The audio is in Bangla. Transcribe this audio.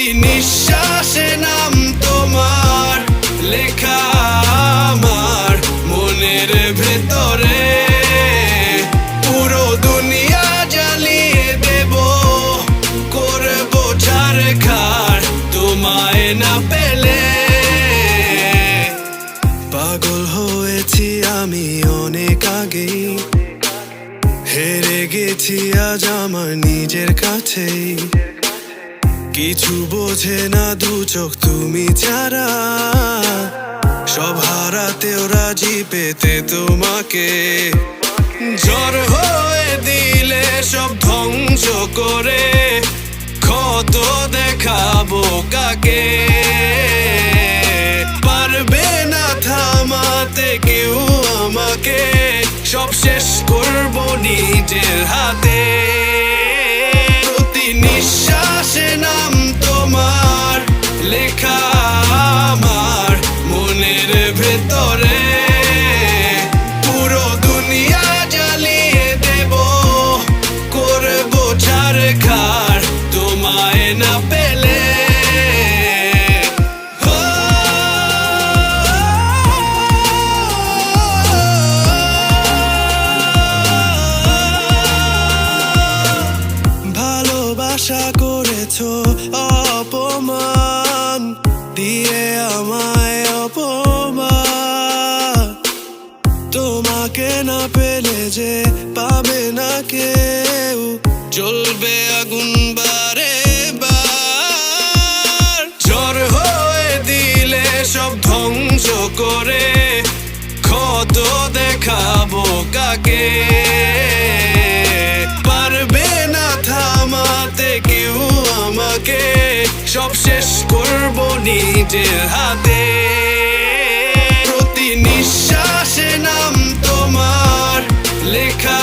প্রতি নিঃশ্বাসে নাম তোমার লেখা আমার মনের ভেতরে। পুরো দুনিয়া জ্বালিয়ে দেব, করব ছারখার তোমায় না পেলে। পাগল হয়েছি আমি অনেক আগেই, হেরে গেছি আজ আমার নিজের কাছেই। কিছু বোঝে না দু চোখ তুমি ছাড়া, সব হারাতেও রাজি পেতে তোমাকে। ঝড় হয়ে দিলে সব ধ্বংস করে, ক্ষত দেখাবো কাকে। পারবে না থামাতে কেউ আমাকে, সব শেষ করবো নিজের হাতে। প্রতি নিঃশ্বাসে নাম তোমার লেখা আমার মনের ভেতরে। পুরো দুনিয়া জ্বালিয়ে দেব, করব ছারখার তোমায় না পেলে। আশা করেছো অপমান দিয়ে আমায় অপমান, তোমাকে না পেলে যে পাবে না কেউ, জ্বলবে আগুন বারে বার। ঝড় হয়ে দিলে সব ধ্বংস করে, ক্ষত দেখাবো কাকে। পারবে না থামাতে কেউ আমাকে, সব শেষ করবো নিজের হাতে। প্রতি নিঃশ্বাসে নাম তোমার লেখা